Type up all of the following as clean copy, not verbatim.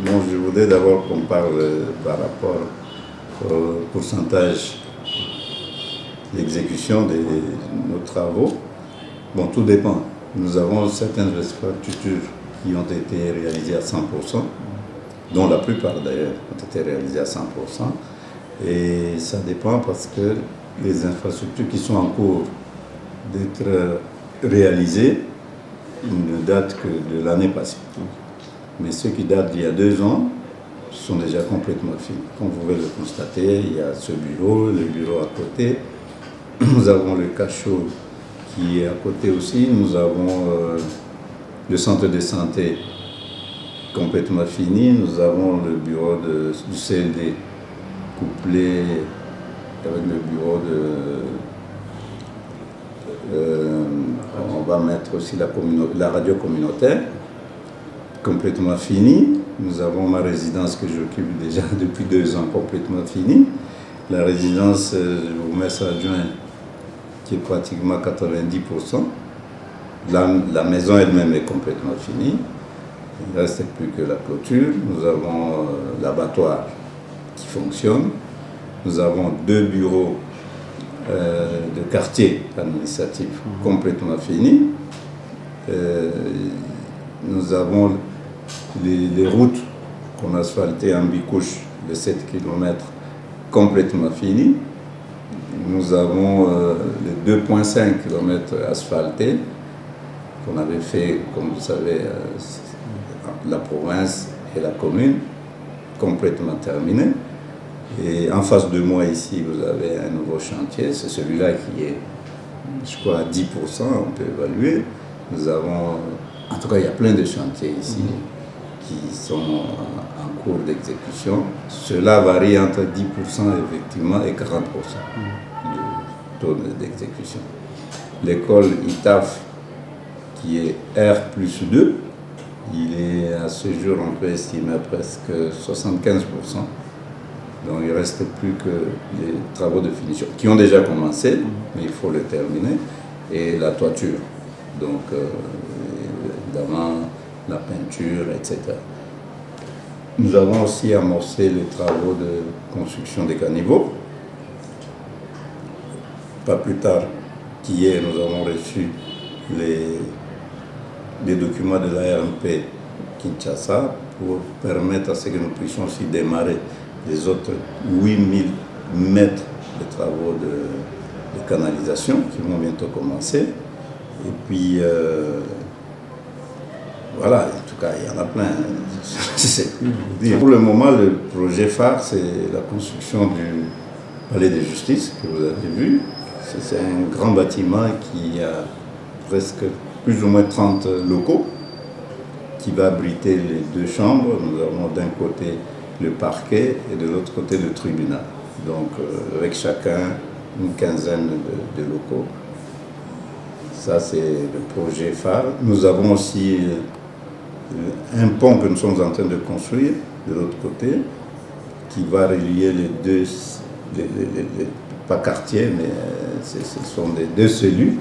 Bon, je voudrais d'abord qu'on parle par rapport au pourcentage d'exécution de nos travaux. Bon, tout dépend. Nous avons certaines infrastructures qui ont été réalisées à 100%, dont la plupart d'ailleurs ont été réalisées à 100%. Et ça dépend parce que les infrastructures qui sont en cours d'être réalisées ne datent que de l'année passée. Mais ceux qui datent d'il y a 2 ans sont déjà complètement finis. Comme vous pouvez le constater, il y a ce bureau, le bureau à côté. Nous avons le cachot qui est à côté aussi. Nous avons le centre de santé complètement fini. Nous avons le bureau du CLD couplé avec le bureau on va mettre aussi la radio communautaire complètement finie. Nous avons ma résidence que j'occupe déjà depuis 2 ans complètement finie. La résidence, je vous mets ça adjoint, qui est pratiquement 90%. La maison elle-même est complètement finie. Il ne reste plus que la clôture. Nous avons l'abattoir qui fonctionne. Nous avons 2 bureaux de quartier administratif complètement finis. Nous avons les routes qu'on a asphaltées en bicouche de 7 km complètement finies. Nous avons les 2,5 km asphaltés qu'on avait fait, comme vous savez, la province et la commune, complètement terminés. Et en face de moi ici, vous avez un nouveau chantier, c'est celui-là qui est, je crois, à 10%, on peut évaluer. Nous avons, en tout cas, il y a plein de chantiers ici qui sont en cours d'exécution. Cela varie entre 10% effectivement et 40% du taux d'exécution. L'école ITAF, qui est R+2, il est à ce jour, on peut estimer à presque 75%. Donc il ne reste plus que les travaux de finition qui ont déjà commencé, mais il faut les terminer, et la toiture. Donc évidemment la peinture, etc. Nous avons aussi amorcé les travaux de construction des caniveaux. Pas plus tard qu'hier, nous avons reçu les documents de l'ARMP Kinshasa pour permettre à ce que nous puissions aussi démarrer les autres 8000 mètres de travaux de canalisation qui vont bientôt commencer. Et puis, voilà, en tout cas, il y en a plein. Pour le moment, le projet phare, c'est la construction du palais de justice que vous avez vu. C'est un grand bâtiment qui a presque plus ou moins 30 locaux qui va abriter les 2 chambres. Nous avons d'un côté le parquet et de l'autre côté le tribunal. Donc avec chacun une quinzaine de locaux. Ça c'est le projet phare. Nous avons aussi un pont que nous sommes en train de construire de l'autre côté qui va relier les 2, pas quartiers, mais ce sont les 2 cellules.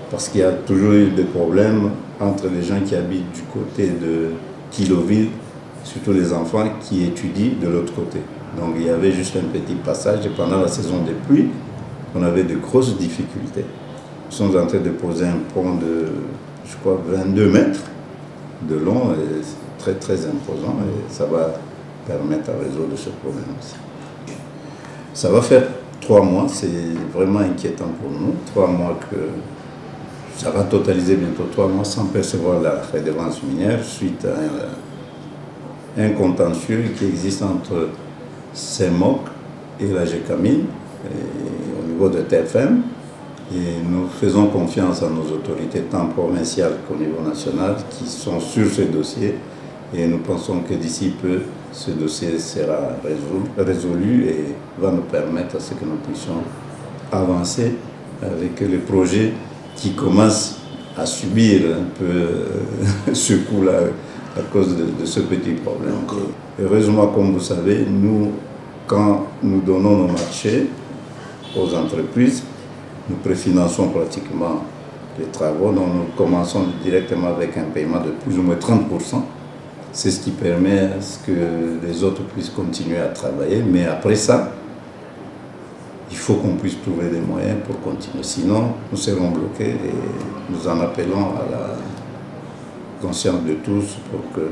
Parce qu'il y a toujours eu des problèmes entre les gens qui habitent du côté de Kiloville, surtout les enfants qui étudient de l'autre côté. Donc il y avait juste un petit passage et pendant la saison des pluies, on avait de grosses difficultés. Nous sommes en train de poser un pont de, je crois, 22 mètres de long et très très imposant et ça va permettre à résoudre ce problème aussi. Ça va faire 3 mois, c'est vraiment inquiétant pour nous. 3 mois que ça va totaliser bientôt 3 mois sans percevoir la redevance minière suite à un contentieux qui existe entre CEMOC et la GECAMIN au niveau de TFM. Et nous faisons confiance à nos autorités tant provinciales qu'au niveau national qui sont sur ce dossier. Et nous pensons que d'ici peu, ce dossier sera résolu et va nous permettre à ce que nous puissions avancer avec les projets qui commencent à subir un peu ce coup-là à cause de ce petit problème. Heureusement, comme vous savez, nous, quand nous donnons nos marchés aux entreprises, nous préfinançons pratiquement les travaux, donc nous commençons directement avec un paiement de plus ou moins 30%. C'est ce qui permet à ce que les autres puissent continuer à travailler. Mais après ça, il faut qu'on puisse trouver des moyens pour continuer. Sinon, nous serons bloqués et nous en appelons à la conscience de tous pour que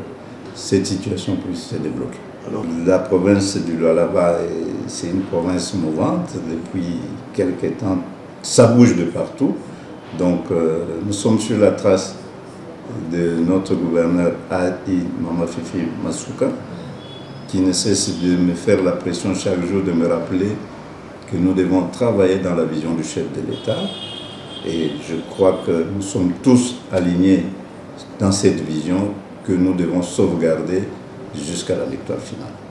cette situation puisse se débloquer. Alors, la province du Lualaba, c'est une province mouvante. Depuis quelques temps, ça bouge de partout. Donc, nous sommes sur la trace de notre gouverneur Adi Mamafifi Masuka, qui ne cesse de me faire la pression chaque jour, de me rappeler que nous devons travailler dans la vision du chef de l'État. Et je crois que nous sommes tous alignés dans cette vision que nous devons sauvegarder jusqu'à la victoire finale.